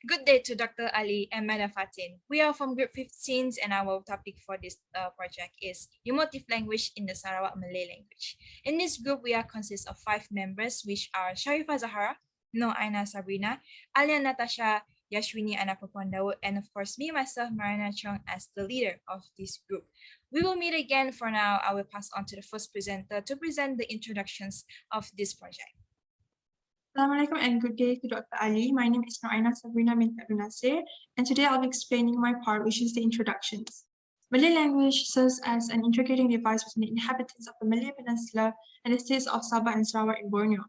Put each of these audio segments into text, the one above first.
Good day to Dr. Ali and Madam Fatin. We are from Group 15 and our topic for this project is emotive language in the Sarawak Malay language. In this group, we are consist of 5 members, which are Sharifah Zahara, No Aina Sabrina, Alia Natasha, Yashwini Anna Papandawo, and of course me, myself, Marina Chong, as the leader of this group. We will meet again. For now, I will pass on to the first presenter to present the introductions of this project. Assalamualaikum and good day to Dr. Ali. My name is Noaina Sabrina bin Abdul Nasir, and today I'll be explaining my part, which is the introductions. Malay language serves as an integrating device between the inhabitants of the Malay Peninsula and the states of Sabah and Sarawak in Borneo.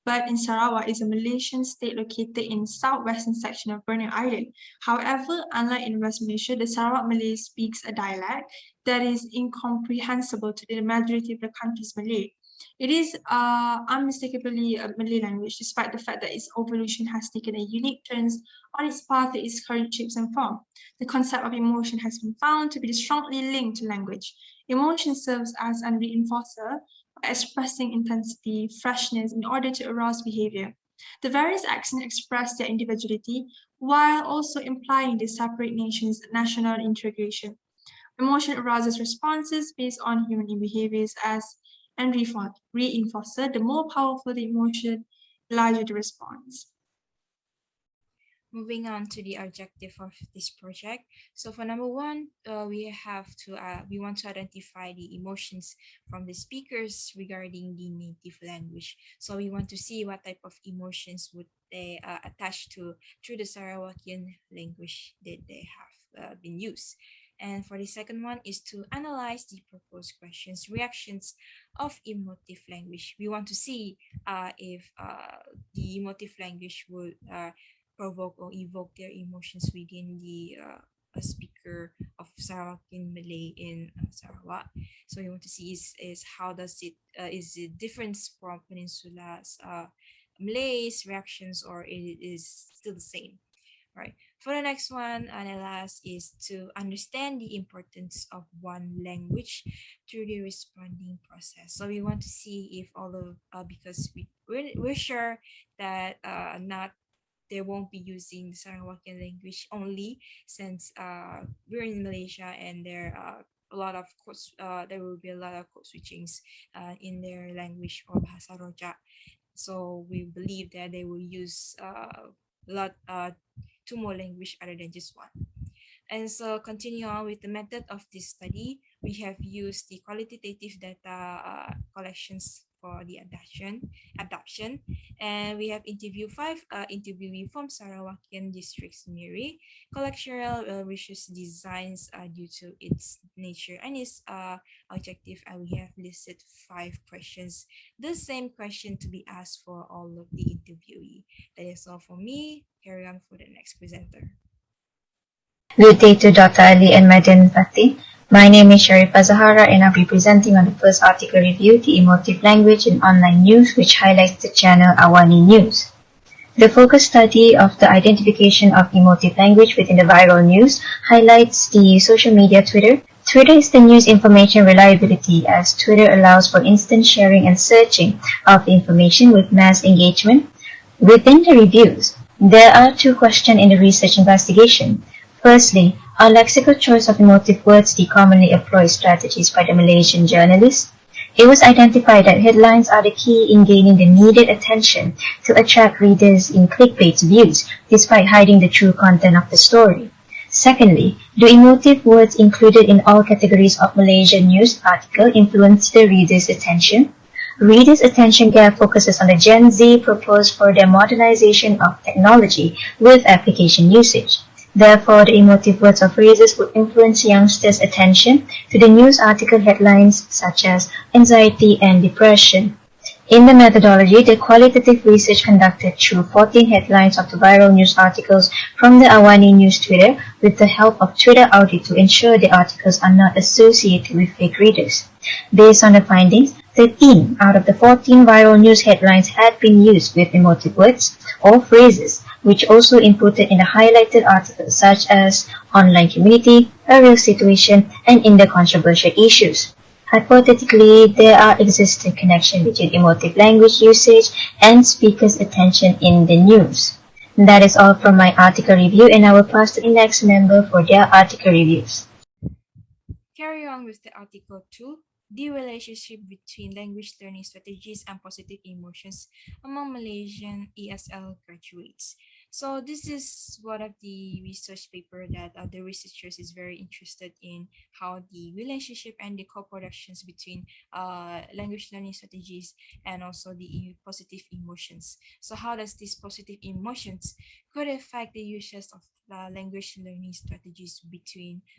But in Sarawak is a Malaysian state located in southwestern section of Borneo Island. However, unlike in West Malaysia, the Sarawak Malay speaks a dialect that is incomprehensible to the majority of the country's Malay. It is unmistakably a Malay language, despite the fact that its evolution has taken a unique turns on its path to its current shapes and form. The concept of emotion has been found to be strongly linked to language. Emotion serves as a reinforcer by expressing intensity, freshness in order to arouse behavior. The various accents express their individuality while also implying the separate nations' national integration. Emotion arouses responses based on human behaviors and reinforcer. The more powerful the emotion, the larger the response. Moving on to the objective of this project. So for number 1, we want to identify the emotions from the speakers regarding the native language. So we want to see what type of emotions would they attach to through the Sarawakian language that they have been used. And for the second one is to analyze the proposed questions, reactions of emotive language. We want to see if the emotive language would provoke or evoke their emotions within the speaker of Sarawakian Malay in Sarawak. So we want to see is how does it is it difference from Peninsula's Malay's reactions, or it is still the same, right? For the next one, and the last, is to understand the importance of one language through the responding process. So we want to see if all of because we're sure that not they won't be using the Sarawakian language only, since we're in Malaysia and there are a lot of there will be a lot of code switchings in their language or Bahasa Rojak. So we believe that they will use a lot 2 more language other than just one. And so continue on with the method of this study, we have used the qualitative data collections for the adoption, and we have interviewed 5 interviewee from Sarawakian districts Miri. Collectional research designs due to its nature and its objective, and we have listed 5 questions, the same question to be asked for all of the interviewee. That is all for me. Carry on for the next presenter. Good day to Dr. Ali and Madam Fatin. My name is Sharifah Zahara and I'll be presenting on the first article review, the emotive language in online news, which highlights the channel Awani News. The focus study of the identification of emotive language within the viral news highlights the social media Twitter. Twitter is the news information reliability, as Twitter allows for instant sharing and searching of information with mass engagement. Within the reviews, there are 2 questions in the research investigation. Firstly, are lexical choice of emotive words the commonly employed strategies by the Malaysian journalists? It was identified that headlines are the key in gaining the needed attention to attract readers in clickbait views, despite hiding the true content of the story. Secondly, do emotive words included in all categories of Malaysian news article influence the reader's attention? Readers' attention gap focuses on the Gen Z proposed for their modernization of technology with application usage. Therefore, the emotive words or phrases would influence youngsters' attention to the news article headlines such as anxiety and depression. In the methodology, the qualitative research conducted through 14 headlines of the viral news articles from the Awani News Twitter with the help of Twitter audit to ensure the articles are not associated with fake readers. Based on the findings, 13 out of the 14 viral news headlines had been used with emotive words or phrases, which also inputted in the highlighted articles such as online community, a real situation, and in the controversial issues. Hypothetically, there are existing connection between emotive language usage and speakers' attention in the news. That is all from my article review, and I will pass to the next member for their article reviews. Carry on with the article 2, the relationship between language learning strategies and positive emotions among Malaysian ESL graduates. So this is one of the research paper that the researchers is very interested in how the relationship and the co-productions between language learning strategies and also the positive emotions. So how does these positive emotions could affect the uses of language learning strategies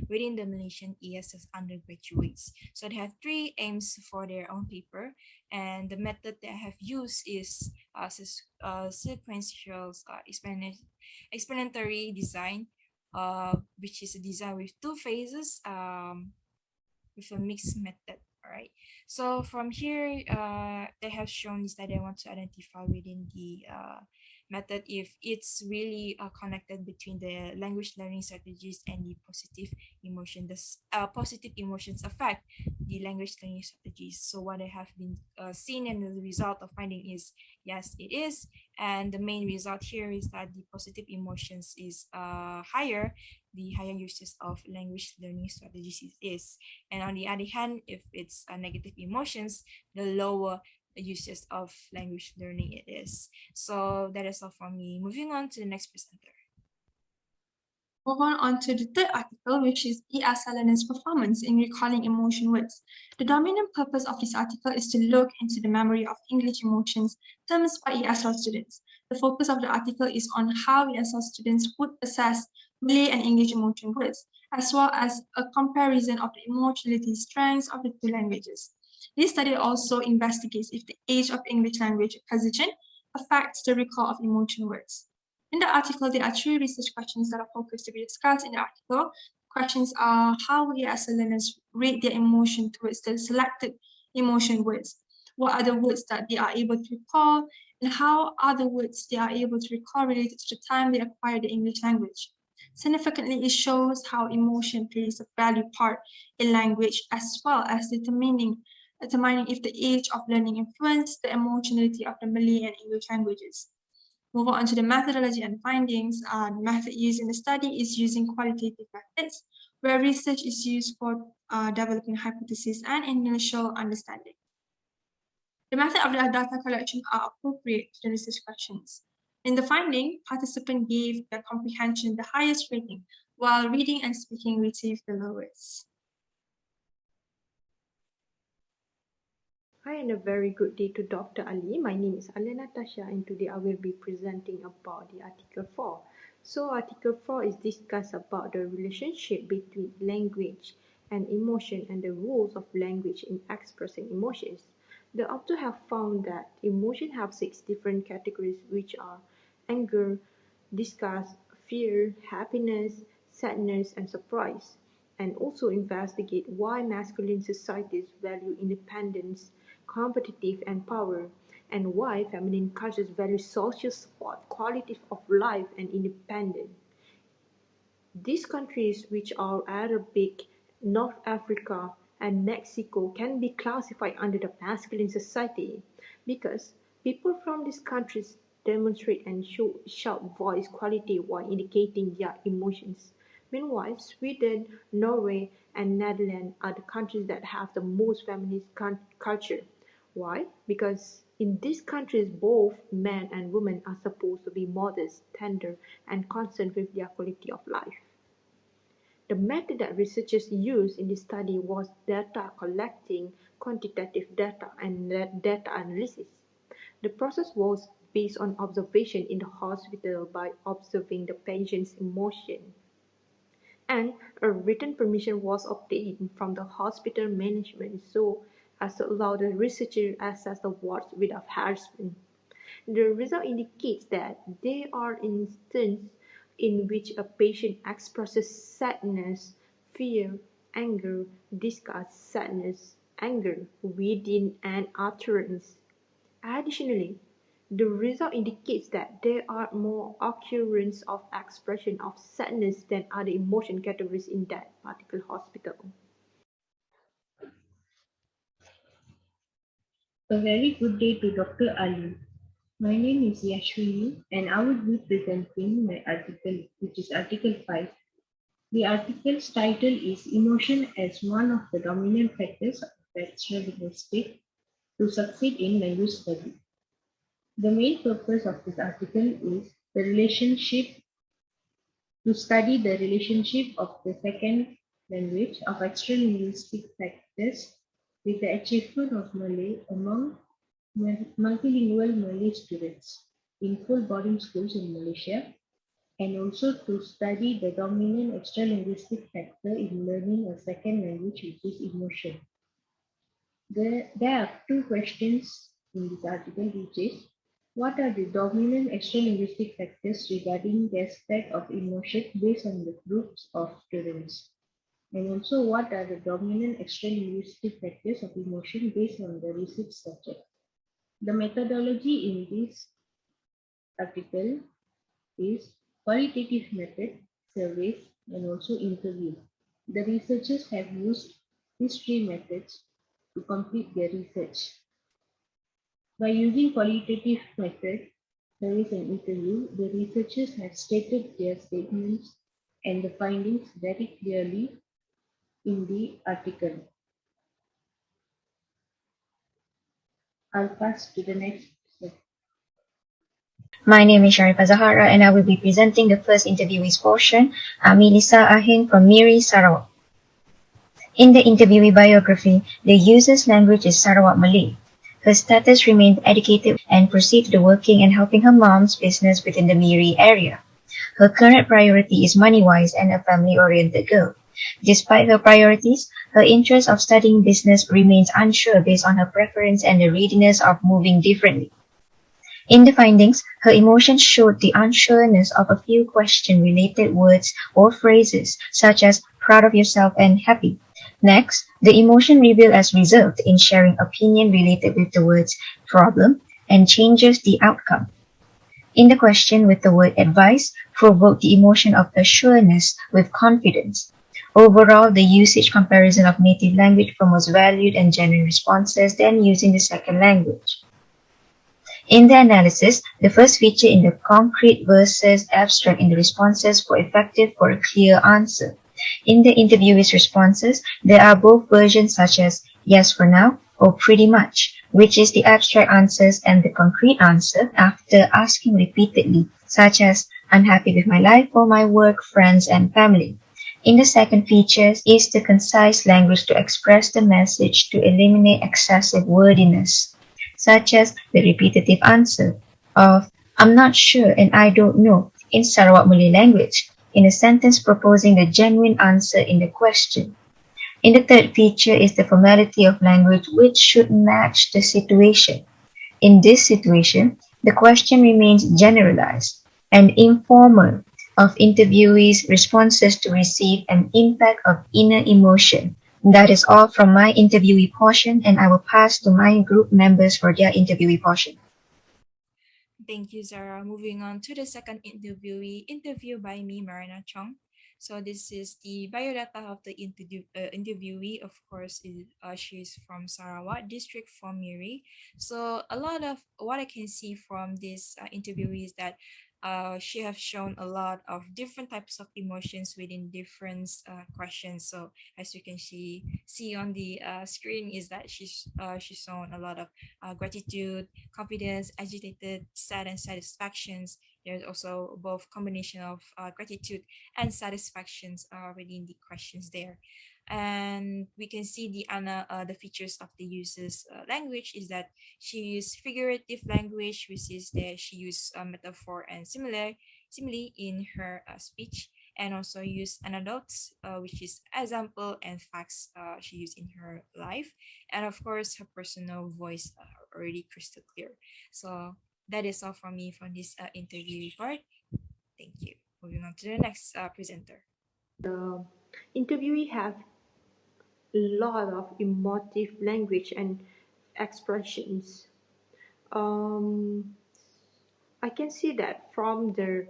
within the Malaysian ESS undergraduates. So they have three aims for their own paper, and the method they have used is sequential explanatory design, which is a design with two phases. With a mixed method. All right. So from here, they have shown is that they want to identify within the method if it's really connected between the language learning strategies and the positive emotion. The positive emotions affect the language learning strategies. So what they have been seen and the result of finding is yes, it is. And the main result here is that the positive emotions is higher the higher uses of language learning strategies is. And on the other hand, if it's negative emotions, the lower the uses of language learning it is. So that is all from me. Moving on to the next presenter. Move on to the third article, which is ESL learners' performance in recalling emotion words. The dominant purpose of this article is to look into the memory of English emotions terms by ESL students. The focus of the article is on how ESL students would assess Malay and English emotion words, as well as a comparison of the emotionality strengths of the two languages. This study also investigates if the age of English language acquisition affects the recall of emotion words. In the article, there are three research questions that are focused to be discussed in the article. Questions are how ESL learners rate their emotion towards the selected emotion words, what are the words that they are able to recall, and how are the words they are able to recall related to the time they acquired the English language. Significantly, it shows how emotion plays a valued part in language as well as determining if the age of learning influenced the emotionality of the Malay and English languages. Move on to the methodology and findings. The method used in the study is using qualitative methods, where research is used for developing hypotheses and initial understanding. The method of the data collection are appropriate to the research questions. In the finding, participants gave their comprehension the highest rating, while reading and speaking received the lowest. Hi and a very good day to Dr. Ali. My name is Alena Tasha and today I will be presenting about the Article 4. So Article 4 is discussed about the relationship between language and emotion and the rules of language in expressing emotions. The author have found that emotion have 6 different categories which are anger, disgust, fear, happiness, sadness and surprise, and also investigate why masculine societies value independence, competitive and power, and why feminine cultures value social support, quality of life and independence. These countries, which are Arabic, North Africa, and Mexico, can be classified under the masculine society because people from these countries demonstrate and show sharp voice quality while indicating their emotions. Meanwhile, Sweden, Norway, and Netherlands are the countries that have the most feminist culture. Why? Because in these countries, both men and women are supposed to be modest, tender, and concerned with their quality of life. The method that researchers used in this study was data collecting, quantitative data, and data analysis. The process was based on observation in the hospital by observing the patient's emotion. And a written permission was obtained from the hospital management so as to allow the researcher to access the wards without harassment. The result indicates that there are instances in which a patient expresses sadness, fear, anger, disgust, sadness, anger within an utterance. Additionally, the result indicates that there are more occurrences of expression of sadness than other emotion categories in that particular hospital. A very good day to Dr. Ali. My name is Yashwini and I will be presenting my article, which is Article 5. The article's title is Emotion as one of the dominant factors of extralinguistic to succeed in language study. The main purpose of this article is the relationship to study the relationship of the second language of extralinguistic factors with the achievement of Malay among multilingual Malay students in full boarding schools in Malaysia, and also to study the dominant extralinguistic factor in learning a second language, which is emotion. There are two questions in this article, which is what are the dominant extralinguistic factors regarding the aspect of emotion based on the groups of students? And also, what are the dominant extralinguistic factors of emotion based on the research subject? The methodology in this article is qualitative method, surveys, and also interview. The researchers have used these three methods to complete their research. By using qualitative method, surveys and interview, the researchers have stated their statements and the findings very clearly in the article. I'll pass to the next slide. My name is Sharifa Zahara and I will be presenting the first interviewee's portion, Melissa Ahin from Miri, Sarawak. In the interviewee biography, the user's language is Sarawak Malay. Her status remained educated and proceeds to working and helping her mom's business within the Miri area. Her current priority is money-wise and a family-oriented girl. Despite her priorities, her interest of studying business remains unsure based on her preference and the readiness of moving differently. In the findings, her emotions showed the unsureness of a few question-related words or phrases, such as proud of yourself and happy. Next, the emotion revealed as reserved in sharing opinion related with the words problem and changes the outcome. In the question with the word advice, provoked the emotion of assuredness with confidence. Overall, the usage comparison of native language promotes valued and genuine responses than using the second language. In the analysis, the first feature in the concrete versus abstract in the responses for effective for a clear answer. In the interviewee's responses, there are both versions such as yes for now or pretty much, which is the abstract answers, and the concrete answer after asking repeatedly, such as unhappy with my life or my work, friends, and family. In the second feature is the concise language to express the message to eliminate excessive wordiness, such as the repetitive answer of I'm not sure and I don't know in Sarawak Malay language, in a sentence proposing the genuine answer in the question. In the third feature is the formality of language which should match the situation. In this situation, the question remains generalized and informal of interviewees' responses to receive an impact of inner emotion. That is all from my interviewee portion, and I will pass to my group members for their interviewee portion. Thank you, Zara. Moving on to the second interviewee, interview by me, Marina Chong. So this is the biodata of the interviewee. Of course, she's from Sarawak district from Miri. So a lot of what I can see from this interviewee is that she has shown a lot of different types of emotions within different questions. So as you can see on the screen is that she's shown a lot of gratitude, confidence, agitated, sad, and satisfactions. There's also both combination of gratitude and satisfactions within the questions there. And we can see the features of the user's language is that she use figurative language, which is that she use metaphor and simile in her speech, and also use anecdotes, which is example and facts she used in her life, and of course her personal voice already crystal clear. So that is all from me from this interview part. Thank you. Moving on to the next presenter. The interviewee have a lot of emotive language and expressions. Um, I can see that from the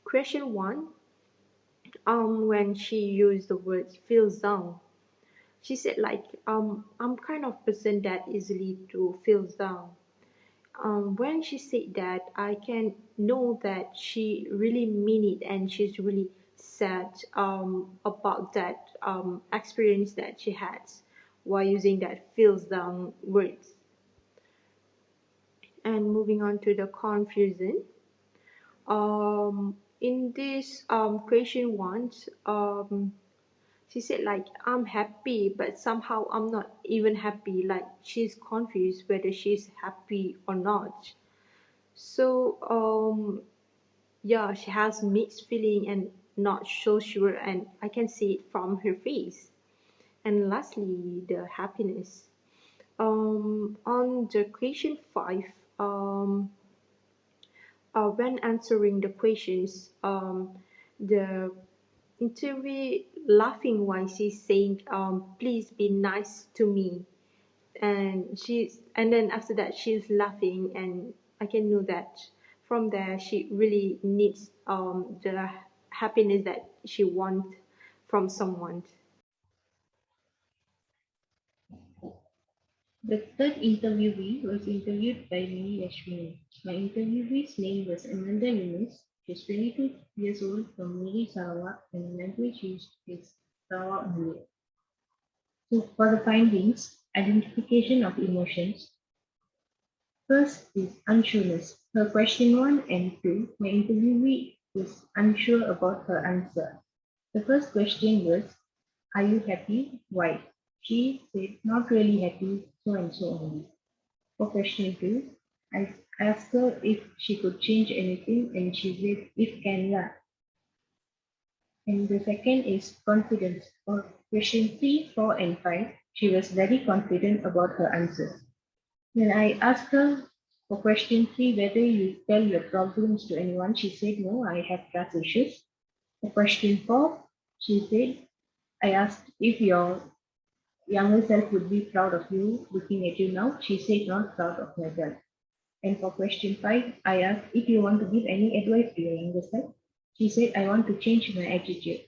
question one, when she used the words feels down, she said like I'm kind of person that easily to feels down, When she said that, I can know that she really mean it and she's really sad about that experience that she had while using that feels down words. And moving on to the confusion. In this question once, she said like I'm happy, but somehow I'm not even happy. Like she's confused whether she's happy or not. So yeah, she has mixed feeling and not so sure, and I can see it from her face. And lastly, the happiness. On the question 5, when answering the questions, the interview laughing while she's saying, "Please be nice to me," and then after that she's laughing, and I can know that from there she really needs the happiness that she wants from someone. The third interviewee was interviewed by me, Yashwini. My interviewee's name was Amanda Yunus. She's 22 years old from Miri, Sarawak, and the language used is Sarawak Malay. So, for the findings, identification of emotions. First is unsureness. Her question 1 and 2, my interviewee is unsure about her answer. The first question was, are you happy? Why? She said, not really happy, so and so only. For question 2, I asked her if she could change anything, and she said, if can, yeah. And the second is confidence. For question 3, 4, and 5, she was very confident about her answers. When I asked her for question 3 whether you tell your problems to anyone, she said, no, I have trust issues. For question 4, she said, I asked if your younger self would be proud of you looking at you now. She said, not proud of myself. And for question 5, I asked if you want to give any advice to your younger self. She said, I want to change my attitude.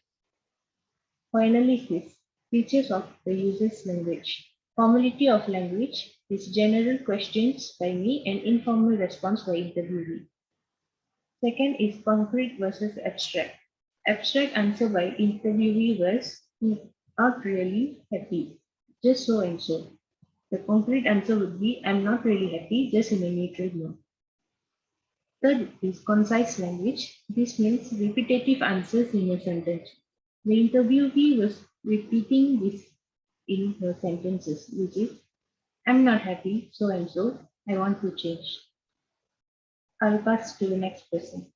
For analysis, features of the user's language. Formality of language is general questions by me and informal response by interviewee. Second is concrete versus abstract. Abstract answer by interviewee was not really happy, just so and so. The concrete answer would be I'm not really happy, just in a neutral mood. Third is concise language. This means repetitive answers in a sentence. The interviewee was repeating this in her sentences, which is I'm not happy, so and so, I want to change. I'll pass to the next person.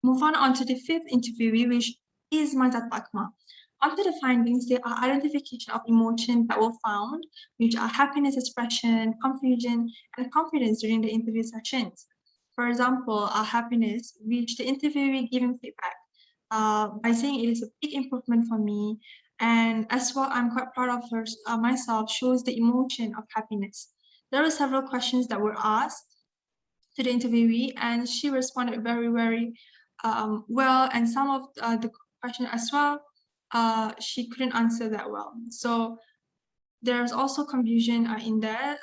Move on to the fifth interviewee, which is Mazat Pakma. Under the findings, there are identification of emotions that were found, which are happiness expression, confusion, and confidence during the interview sessions. For example, happiness, which the interviewee giving feedback by saying it is a big improvement for me, and as well, I'm quite proud of her, myself, shows the emotion of happiness. There were several questions that were asked to the interviewee, and she responded very well, and some of the question as well, she couldn't answer that well. So there's also confusion in there,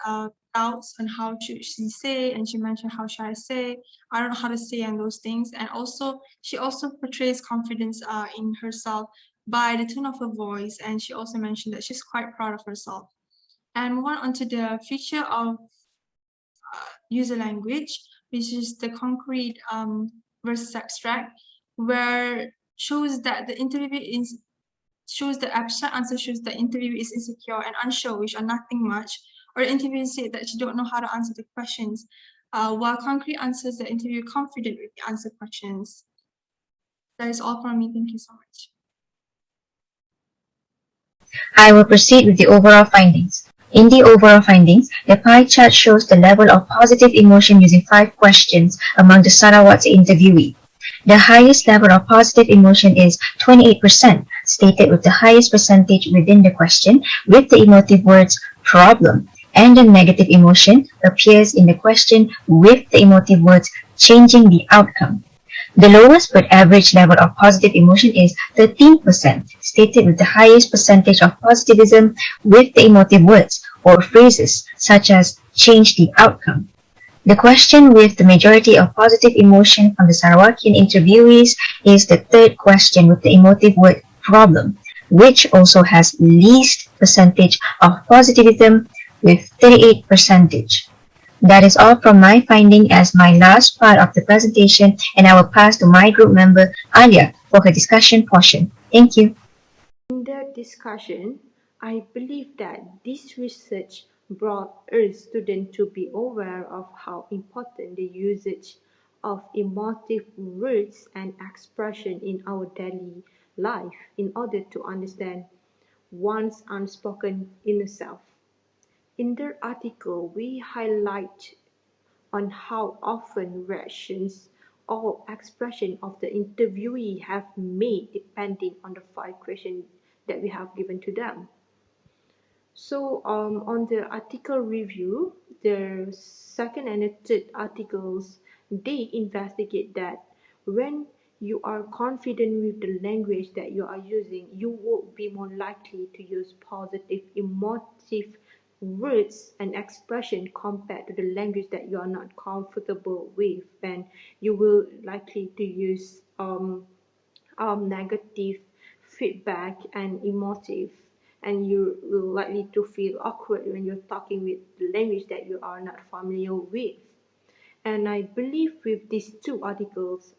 doubts on how should she say, and she mentioned how should I say, I don't know how to say and those things. And also she also portrays confidence in herself by the tone of her voice, and she also mentioned that she's quite proud of herself. And move on to the feature of user language, which is the concrete versus abstract, where shows that the interview is shows the abstract answer shows the interview is insecure and unsure, which are nothing much, or the interviewer said that she don't know how to answer the questions, while concrete answers the interview confident with the answer questions. That is all from me. Thank you so much. I will proceed with the overall findings. In the overall findings, the pie chart shows the level of positive emotion using 5 questions among the Sarawak's interviewee. The highest level of positive emotion is 28%, stated with the highest percentage within the question with the emotive words problem, and the negative emotion appears in the question with the emotive words changing the outcome. The lowest but average level of positive emotion is 13%, stated with the highest percentage of positivism with the emotive words or phrases such as change the outcome. The question with the majority of positive emotion from the Sarawakian interviewees is the third question with the emotive word problem, which also has least percentage of positivism with 38%. That is all from my finding as my last part of the presentation, and I will pass to my group member Alia for her discussion portion. Thank you. In the discussion, I believe that this research brought us students to be aware of how important the usage of emotive words and expression in our daily life in order to understand one's unspoken inner self. In the article, we highlight on how often reactions or expression of the interviewee have made depending on the 5 questions that we have given to them. So on the article review, the second and the third articles, they investigate that when you are confident with the language that you are using, you will be more likely to use positive emotive words and expression compared to the language that you are not comfortable with, and you will likely to use negative feedback and emotive, and you will likely to feel awkward when you're talking with the language that you are not familiar with. And I believe with these two articles,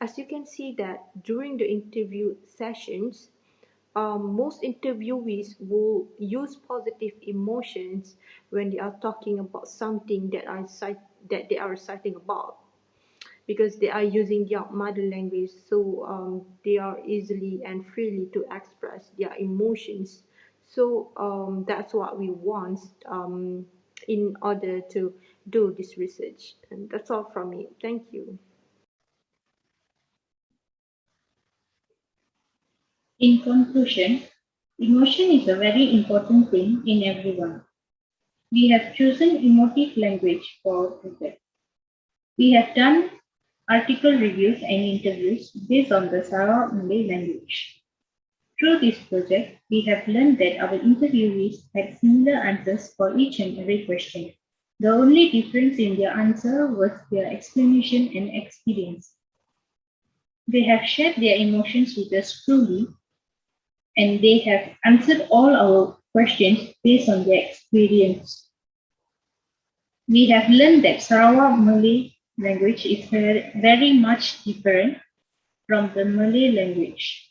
as you can see that during the interview sessions, most interviewees will use positive emotions when they are talking about something that they are citing about, because they are using their mother language, so they are easily and freely to express their emotions. So that's what we want in order to do this research. And that's all from me. Thank you. In conclusion, emotion is a very important thing in everyone. We have chosen emotive language for our project. We have done article reviews and interviews based on the Sarawak Malay language. Through this project, we have learned that our interviewees had similar answers for each and every question. The only difference in their answer was their explanation and experience. They have shared their emotions with us truly, and they have answered all our questions based on their experience. We have learned that Sarawak Malay language is very much different from the Malay language.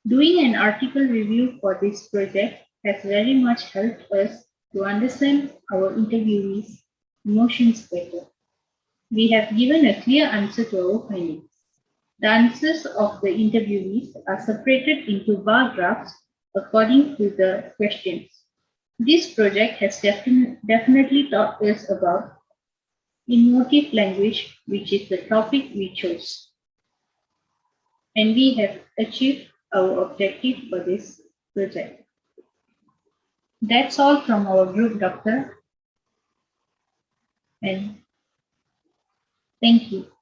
Doing an article review for this project has very much helped us to understand our interviewees' emotions better. We have given a clear answer to our findings. The answers of the interviewees are separated into bar graphs according to the questions. This project has definitely taught us about emotive language, which is the topic we chose. And we have achieved our objective for this project. That's all from our group, Doctor. And thank you.